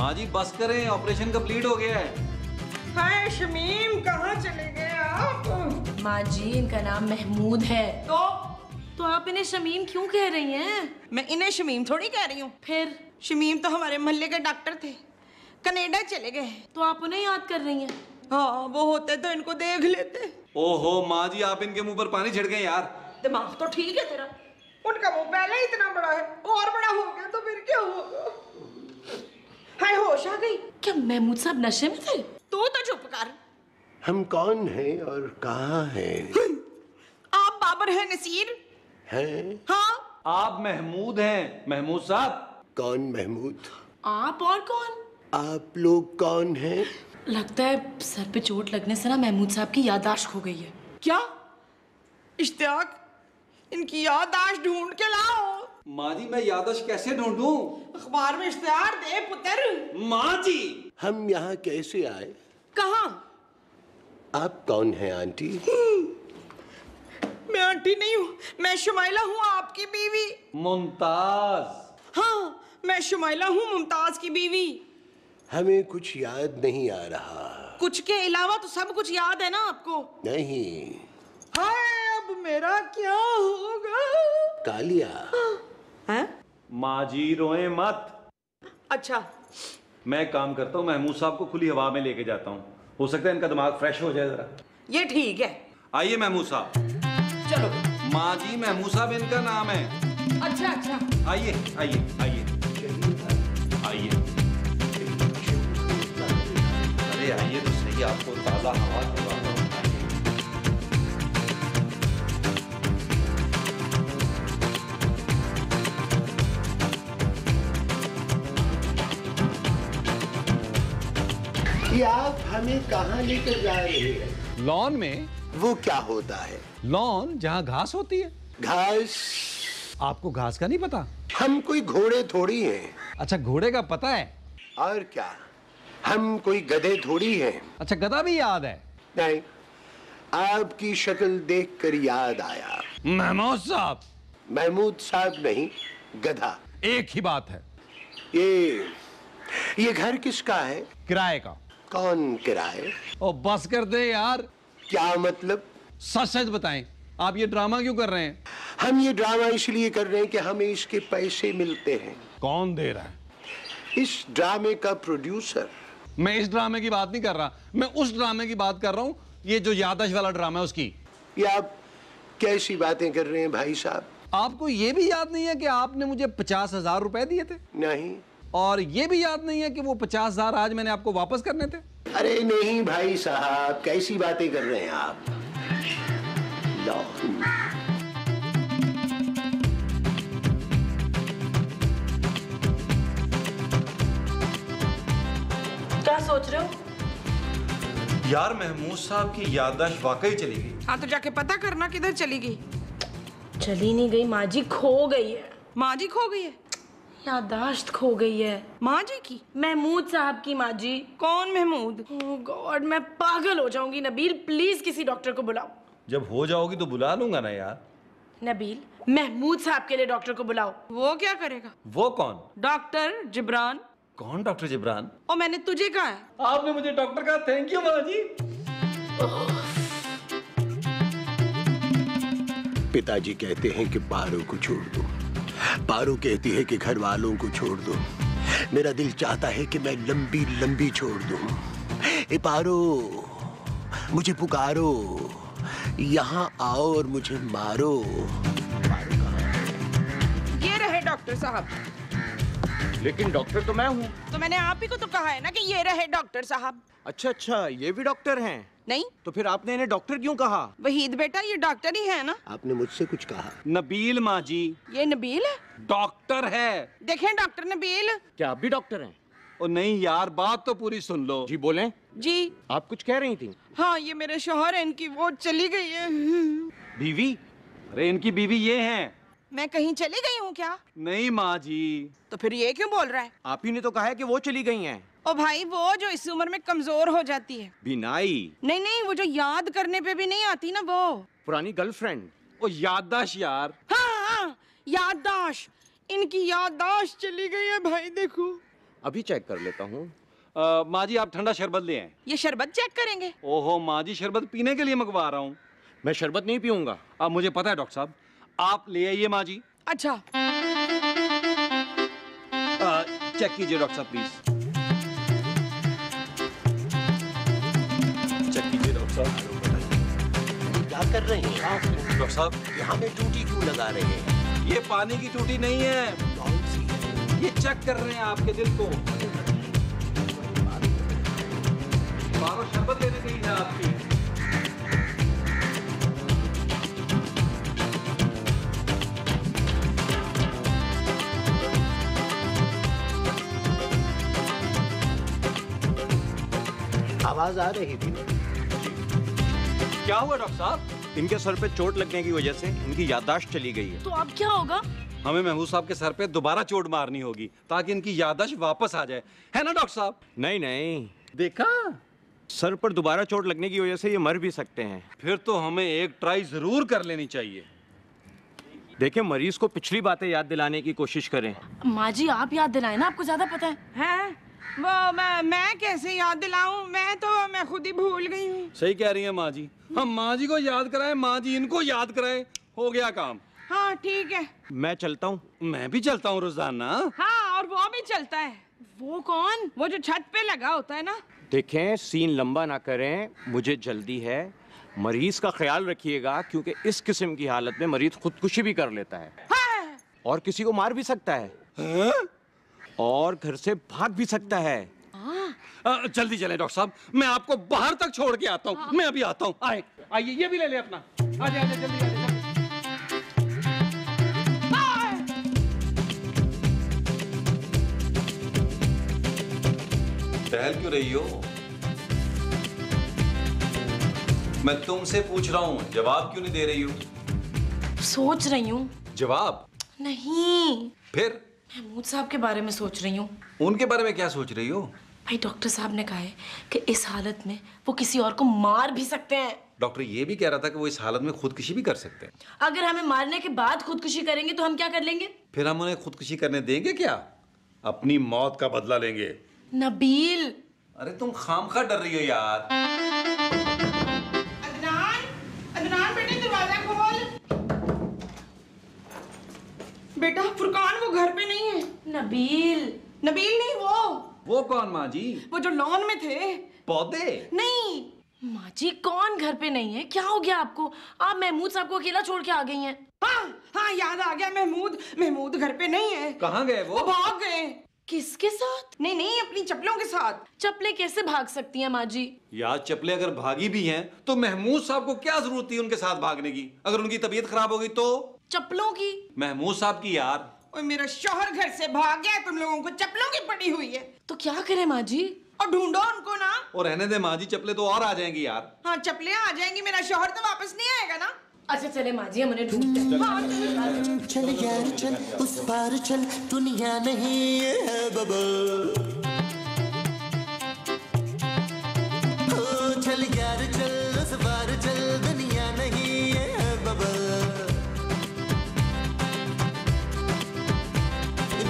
माँ जी बस करें, ऑपरेशन कंप्लीट हो गया है। हाय शमीम, कहाँ चले गए आप? माँ जी इनका नाम महमूद है। तो आप इन्हें शमीम क्यों कह रही हैं? मैं इन्हें शमीम थोड़ी कह रही हूँ। फिर शमीम तो हमारे मोहल्ले के डॉक्टर थे, कनाडा चले गए। तो आप उन्हें याद कर रही हैं? हाँ, वो होते तो इनको देख लेते। ओहो माँ जी, आप इनके मुंह पर पानी छिड़के यार। दिमाग तो ठीक है तेरा, उनका मुंह पहले ही इतना बड़ा है, और बड़ा हो गया तो फिर क्या होगा? हाय होश आ गई। क्या महमूद साहब नशे में थे? तू तो चुप कर। हम कौन हैं और कहाँ हैं? आप बाबर हैं नसीर? हैं? हाँ। आप महमूद हैं, महमूद साहब। कौन महमूद? आप और कौन? आप लोग कौन हैं? लगता है सर पे चोट लगने से ना महमूद साहब की याददाश्त खो गई है। क्या? इश्तियाक, इनकी याददाश्त ढूंढ के लाओ। माँ जी मैं याददाश्त कैसे ढूंढूं? अखबार में इश्तिहार दे पुत्र। माँ जी हम यहाँ कैसे आए? कहाँ? आप कौन हैं आंटी? मैं आंटी नहीं हूँ, मैं शुमाइला हूँ, आपकी बीवी। मुमताज। हाँ, मैं शुमाइला हूँ, मुमताज की बीवी। हमें कुछ याद नहीं आ रहा। कुछ के अलावा तो सब कुछ याद है ना आपको? नहीं। हाय अब मेरा क्या होगा? कालिया। हैं? माँ जी रोए मत। अच्छा, मैं एक काम करता हूँ, महमूद साहब को खुली हवा में लेके जाता हूँ, हो सकता है इनका दिमाग फ्रेश हो जाए जरा। ये ठीक है। आइए महमूद साहब। चलो। माँ जी महमूद साहब इनका नाम है। अच्छा अच्छा। आइए आइए आइए आइए। अरे आइए तो सही, आपको ताज़ा हवा दिलाता हूँ। ये आप हमें कहाँ लेकर जा रहे हैं? लॉन में। वो क्या होता है? लॉन जहाँ घास होती है। घास? आपको घास का नहीं पता? हम कोई घोड़े थोड़ी हैं। अच्छा घोड़े का पता है। और क्या, हम कोई गधे थोड़ी हैं। अच्छा गधा भी याद है? नहीं, आपकी शक्ल देखकर याद आया। महमूद साहब। महमूद साहब नहीं, गधा। एक ही बात है। ये घर किसका है? किराए का। कौन किराए? ओ बस कर दे यार। क्या मतलब? सच सच बताएं, आप ये ड्रामा क्यों कर रहे हैं? हम ये ड्रामा इसलिए कर रहे हैं कि हमें इसके पैसे मिलते हैं। कौन दे रहा है? इस ड्रामे का प्रोड्यूसर। मैं इस ड्रामे की बात नहीं कर रहा, मैं उस ड्रामे की बात कर रहा हूँ, ये जो याददाश्त वाला ड्रामा है उसकी। ये आप कैसी बातें कर रहे हैं भाई साहब? आपको ये भी याद नहीं है कि आपने मुझे 50,000 रुपए दिए थे? नहीं। और ये भी याद नहीं है कि वो 50,000 आज मैंने आपको वापस करने थे? अरे नहीं भाई साहब, कैसी बातें कर रहे हैं आप? लो। क्या सोच रहे हो? यार महमूद साहब की याददाश्त वाकई चली गई। हाँ तो जाके पता करना किधर चली गई। चली नहीं गई माँ जी, खो गई है। माँ जी खो गई है? याददाश्त खो गई है। माँ जी की? महमूद साहब की माँ जी। कौन महमूद? ओह गॉड, मैं पागल हो जाऊंगी। नबील प्लीज किसी डॉक्टर को बुलाओ। जब हो जाओगी तो बुला लूंगा ना यार। नबील, महमूद साहब के लिए डॉक्टर को बुलाओ। वो क्या करेगा? वो कौन? डॉक्टर जिब्रान। कौन डॉक्टर जिब्रान? और मैंने तुझे कहा है। आपने मुझे डॉक्टर कहा, थैंक यू माँ जी। पिताजी कहते हैं कि पारो को छोड़ दो, पारो कहती है कि घर वालों को छोड़ दो। मेरा दिल चाहता है कि मैं लंबी लंबी छोड़ दूं। ए पारो, मुझे पुकारो, यहाँ आओ और मुझे मारो। ये रहे डॉक्टर साहब। लेकिन डॉक्टर तो मैं हूँ। तो मैंने आप ही को तो कहा है ना कि ये रहे डॉक्टर साहब। अच्छा अच्छा, ये भी डॉक्टर हैं? नहीं तो फिर आपने इन्हें डॉक्टर क्यों कहा? वहीद बेटा, ये डॉक्टर ही है ना। आपने मुझसे कुछ कहा? नबील माँ जी। ये नबील है? डॉक्टर है। देखें डॉक्टर नबील। क्या आप भी डॉक्टर हैं? ओ नहीं यार, बात तो पूरी सुन लो। जी बोलें। जी आप कुछ कह रही थी? हाँ, ये मेरे शौहर है, इनकी वो चली गई है। बीवी? अरे इनकी बीवी ये हैं। मैं कहीं चली गई हूँ क्या? नहीं माँ जी। तो फिर ये क्यों बोल रहा है? आप ही ने तो कहा है कि वो चली गई हैं। ओ भाई, वो जो इस उम्र में कमजोर हो जाती है। बिनाई? नहीं नहीं, वो जो याद करने पे भी नहीं आती ना, वो पुरानी गर्लफ्रेंड। ओ याददाश्त यार। हाँ हाँ, याददाश्त। इनकी याददाश्त चली गई है भाई। देखो अभी चेक कर लेता हूँ। माँ जी आप ठंडा शरबत ले आए। ये शरबत चेक करेंगे? ओहो माँ जी शरबत पीने के लिए मंगवा रहा हूँ। मैं शरबत नहीं पीऊंगा। अब मुझे पता है डॉक्टर साहब, आप ले आइए माँ जी। अच्छा चेक कीजिए डॉक्टर साहब प्लीज। चेक कीजिए डॉक्टर साहब। क्या कर रहे हैं डॉक्टर साहब यहाँ में टूटी क्यों लगा रहे हैं? ये पानी की टूटी नहीं है, कौन सी है? ये चेक कर रहे हैं आपके दिल को। बारो शरबत लेने गई है आपकी। आवाज आ रही थी। क्या हुआ डॉक्टर साहब? इनके सर पे चोट लगने की वजह से इनकी याददाश्त चली गई है। तो अब क्या होगा? हमें महमूद साहब के सर पे दोबारा चोट मारनी होगी ताकि इनकी याददाश्त वापस आ जाए, है ना डॉक्टर साहब? नहीं नहीं, देखा, सर पर दोबारा चोट लगने की वजह से ये मर भी सकते हैं। फिर तो हमें एक ट्राई जरूर कर लेनी चाहिए। देखिए, मरीज को पिछली बातें याद दिलाने की कोशिश करें। माँ जी आप याद दिलाए ना, आपको ज्यादा पता है। हैं? वो मैं कैसे याद दिलाऊं? मैं खुद ही भूल गई हूँ। सही कह रही है माँ जी। हम माँ जी को याद कराए, माँ जी इनको याद कराए, हो गया काम। हाँ ठीक है। मैं चलता हूँ। मैं भी चलता हूँ रोजाना। हाँ और वो भी चलता है। वो कौन? वो जो छत पे लगा होता है ना। देखें, सीन लंबा ना करें, मुझे जल्दी है। मरीज का ख्याल रखिएगा क्योंकि इस किस्म की हालत में मरीज खुदकुशी भी कर लेता है। हाँ। और किसी को मार भी सकता है। और घर से भाग भी सकता है। जल्दी चलें डॉक्टर साहब, मैं आपको बाहर तक छोड़ के आता हूँ। मैं अभी आता हूँ। आए आइए, ये भी ले ले अपना। आजा आजा जल्दी आजा। टहल क्यों रही हो? मैं तुमसे पूछ रहा हूँ, जवाब क्यों नहीं दे रही हो? सोच रही हूँ। जवाब नहीं, फिर? महमूद साहब के बारे में सोच रही हूँ। उनके बारे में क्या सोच रही हो? भाई डॉक्टर साहब ने कहा है कि इस हालत में वो किसी और को मार भी सकते हैं। डॉक्टर ये भी कह रहा था कि वो इस हालत में खुदकुशी भी कर सकते हैं। अगर हमें मारने के बाद खुदकुशी करेंगे तो हम क्या कर लेंगे? फिर हम उन्हें खुदकुशी करने देंगे क्या? अपनी मौत का बदला लेंगे। नबील, अरे तुम खामखा डर रही हो यार। अदनान बेटे दरवाजा खोल। बेटा फुरकान वो घर पे नहीं है। नबील नहीं वो कौन माँ जी? वो जो लॉन में थे। पौधे? नहीं। माँ जी कौन घर पे नहीं है? क्या हो गया आपको? आप महमूद साहब को अकेला छोड़ के आ गई हैं। हाँ याद आ गया। महमूद घर पे नहीं है। कहाँ गए वो? भाग गए। किसके साथ? नहीं अपनी चप्पलों के साथ। चप्पलें कैसे भाग सकती हैं माँ जी? यार चप्पलें अगर भागी भी हैं तो महमूद साहब को क्या जरूरत थी उनके साथ भागने की? अगर उनकी तबीयत खराब हो गई तो? चप्पलों की? महमूद साहब की यार। और मेरा शौहर घर से भाग गया, तुम लोगों को चप्पलों की पड़ी हुई है। तो क्या करें माँ जी? और ढूंढो उनको ना। और रहने दे माँ जी, चप्पलें तो और आ जाएंगी यार। हाँ चप्पलें आ जाएंगी, मेरा शौहर तो वापस नहीं आएगा ना। अच्छा चले माँ जी, हम उन्हें ढूंढते हैं। हाँ, चलो। चल यार चल, उस पार चल, दुनिया नहीं ये है बबल। ओ चल यार चल, उस पार चल, दुनिया नहीं ये है बबल।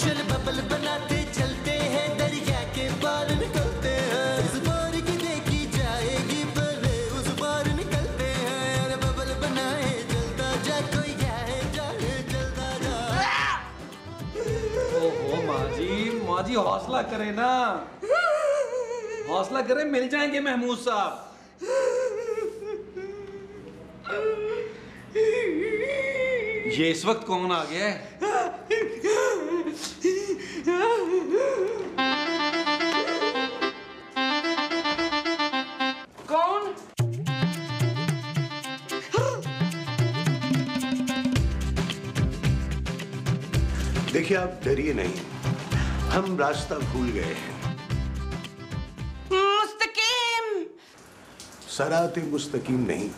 चल बबल बनाते चलते हैं, दरिया के पार निकलते हैं। इस पार की देखी जाएगी पहले, उस पार निकलते हैं। अरे बबल बनाए चलता जा, कोई जाए जाए चलता जा। ओहो माँ जी हौसला करे ना, हौसला करे, मिल जाएंगे महमूद साहब। ये इस वक्त कौन आ गया है? कौन? देखिए आप डरिए नहीं, हम रास्ता भूल गए हैं। मुस्तकीम। सराते मुस्तकीम नहीं,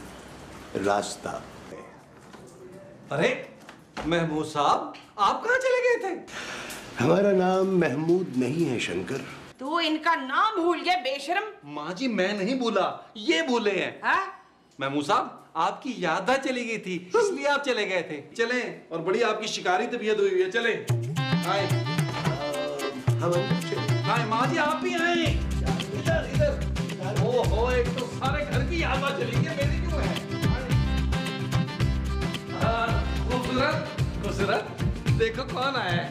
रास्ता। अरे महमूद साहब, आप कहाँ चले गए थे? हमारा नाम महमूद नहीं है शंकर। तू इनका नाम भूल गया बेशरम। माँ जी मैं नहीं भूला, ये भूले हैं। हाँ? महमूद साहब आपकी याददाश्त चली गई थी, इसलिए आप चले गए थे। चलें, और बड़ी आपकी शिकारी तबीयत हुई है, चलें। आए। हम अंदर चले। हाय माँ जी, आप भी आए। इधर इधर। ओहो, एक तो सारे घर की याद चली गई, मेरी क्यों है? खूबसूरत खूबसूरत, देखो कौन आया है।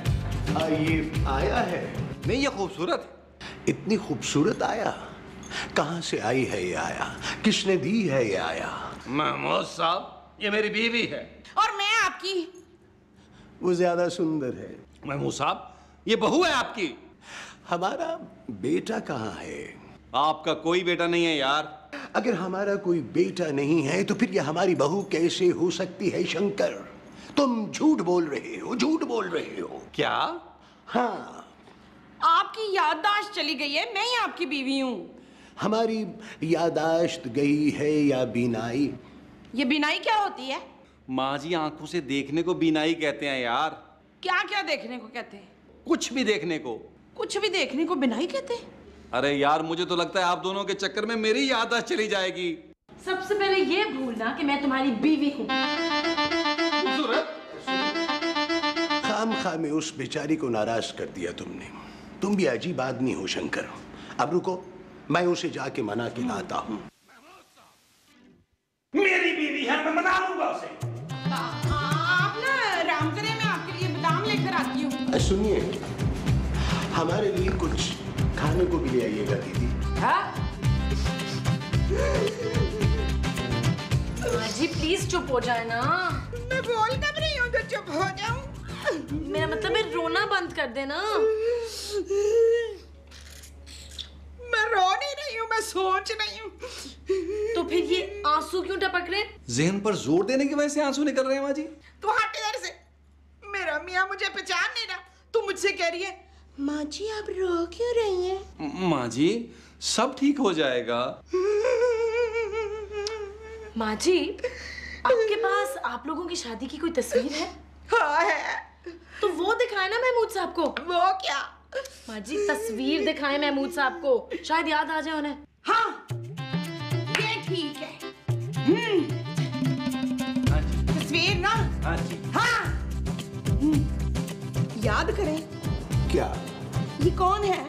ये आया है? नहीं, ये खूबसूरत। इतनी खूबसूरत आया? कहाँ से आई है ये आया? किसने दी है ये आया? महमूद साहब, ये मेरी बीवी है। और मैं आपकी। वो ज्यादा सुंदर है। महमूद साहब, ये बहू है आपकी। हमारा बेटा कहाँ है? आपका कोई बेटा नहीं है यार। अगर हमारा कोई बेटा नहीं है तो फिर ये हमारी बहू कैसे हो सकती है शंकर? तुम झूठ बोल रहे हो, झूठ बोल रहे हो। क्या? हाँ, आपकी याददाश्त चली गई है, मैं ही आपकी बीवी हूँ। हमारी यादाश्त गई है या बीनाई? ये बिनाई क्या होती है? माँ जी, आंखों से देखने को बीनाई कहते हैं यार। क्या क्या देखने को कहते हैं? कुछ भी देखने को। कुछ भी देखने को बिनाई कहते हैं? अरे यार, मुझे तो लगता है आप दोनों के चक्कर में मेरी याददाश्त चली जाएगी। सबसे पहले ये भूलना कि मैं तुम्हारी बीवी हूँ। खाम में उस बेचारी को नाराज कर दिया तुमने। तुम भी अजीब आदमी हो शंकर। अब रुको, मैं उसे जाके मना के लाता हूँ। मेरी बीवी है, मैं मना लूंगा उसे। आप ना राम करे, मैं आपके लिए बादाम लेकर आती हूँ। सुनिए, हमारे लिए कुछ खाने को भी ले आइएगा दीदी। जी प्लीज चुप हो जाए ना। मैं बोल कब रही हूँ तो चुप हो जाऊं? मेरा मतलब है रोना बंद कर देना। मैं रो नहीं रही हूँ, मैं सोच रही हूँ। तो फिर ये आंसू क्यों टपक रहे? ज़हन पर जोर देने की वजह से आंसू निकल रहे हैं माँ जी। तू हट इधर से। मेरा मियाँ मुझे पहचान नहीं रहा। तू मुझसे कह रही है, माँ जी आप रो क्यों रही हैं? माँ जी, सब ठीक हो जाएगा। माँ जी, आपके पास आप लोगों की शादी की कोई तस्वीर है? हाँ है। तो वो दिखाए ना महमूद साहब को। वो क्या? माँ जी, तस्वीर दिखाए महमूद साहब को, शायद याद आ जाए उन्हें। हाँ, ये ठीक है। हाँ जी, तस्वीर ना? हाँ जी। हाँ। याद करें। क्या? ये कौन है?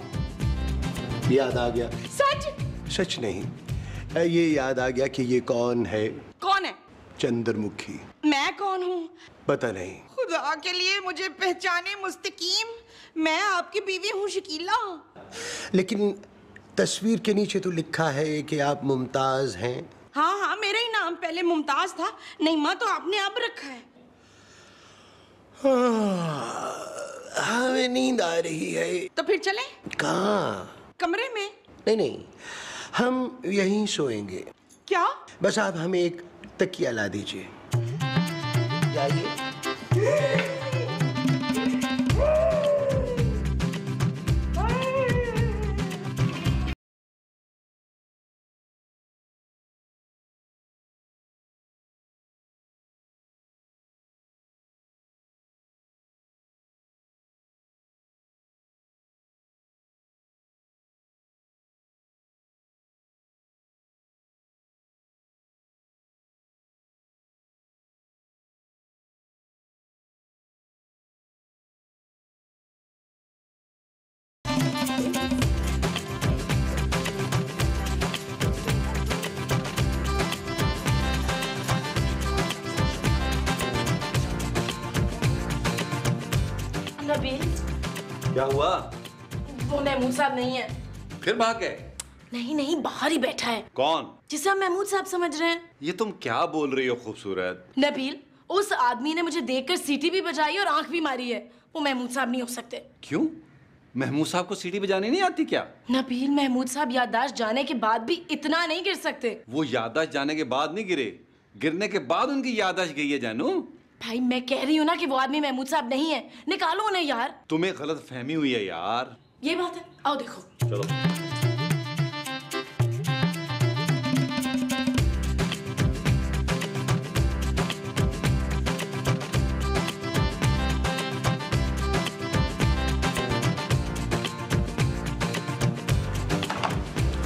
याद आ गया? सच? सच नहीं, ये याद आ गया कि ये कौन है। कौन है? चंद्रमुखी। मैं कौन हूँ? पता नहीं। खुदा के लिए मुझे पहचाने मुस्तकीम। मैं आपकी बीवी हूँ शकीला। लेकिन तस्वीर के नीचे तो लिखा है कि आप मुमताज हैं। हाँ हाँ, मेरा ही नाम पहले मुमताज था। नहीं माँ, तो आपने अब रखा है। हमें नींद आ रही है। तो फिर चले? कहाँ? कमरे में? नहीं नहीं, हम यहीं सोएंगे। क्या? बस आप हमें एक तकिया ला दीजिए। जाइए। नबील, क्या हुआ? वो महमूद साहब नहीं है। फिर भाग गए? नहीं नहीं, बाहर ही बैठा है। कौन? जिसे आप महमूद साहब समझ रहे हैं। ये तुम क्या बोल रही हो खूबसूरत? नबील, उस आदमी ने मुझे देखकर सीटी भी बजाई और आंख भी मारी है। वो महमूद साहब नहीं हो सकते। क्यों? महमूद साहब को सीढ़ी बजानी नहीं आती क्या? नबील, महमूद साहब याददाश्त जाने के बाद भी इतना नहीं गिर सकते। वो याददाश्त जाने के बाद नहीं गिरे, गिरने के बाद उनकी याददाश्त गई है जानू। भाई मैं कह रही हूँ ना कि वो आदमी महमूद साहब नहीं है। निकालो उन्हें यार। तुम्हें गलत फहमी हुई है यार। ये बात है, आओ देखो। चलो।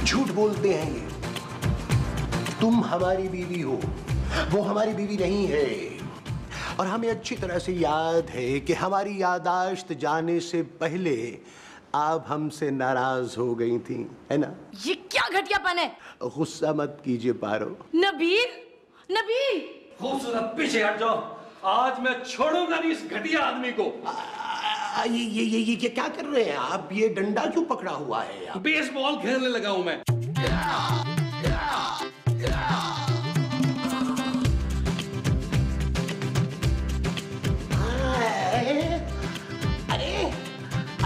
झूठ बोलते हैं ये। तुम हमारी बीवी हो, वो हमारी बीवी नहीं है। और हमें अच्छी तरह से याद है कि हमारी यादाश्त जाने से पहले आप हमसे नाराज हो गई थी, है ना? ये क्या घटियापन है? गुस्सा मत कीजिए पारो। नबील, नबील। खूबसूरत पीछे हट जाओ, आज मैं छोड़ूंगा नहीं इस घटिया आदमी को। ये क्या कर रहे हैं आप? ये डंडा क्यों पकड़ा हुआ है आप? बेसबॉल खेलने लगा हूं मैं।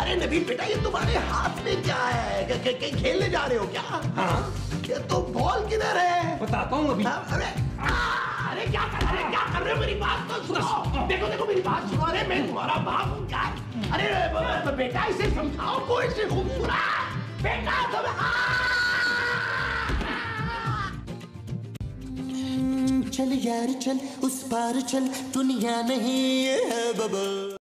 अरे नबील बेटा, ये तुम्हारे हाथ में क्या है? कहीं खेलने जा रहे हो क्या? हाँ? ये तो बॉल किधर है? बताता हूँ अभी। अरे क्या कर रहे हो? मेरी बात तो सुनो। देखो मेरी बात सुनो। अरे मैं तुम्हारा बाप हूँ क्या? अरे बेटा, इसे समझाओ, कोई से खूबसूरत बेटा चल यार चल, उस पार चल, दुनिया नहीं है बबल।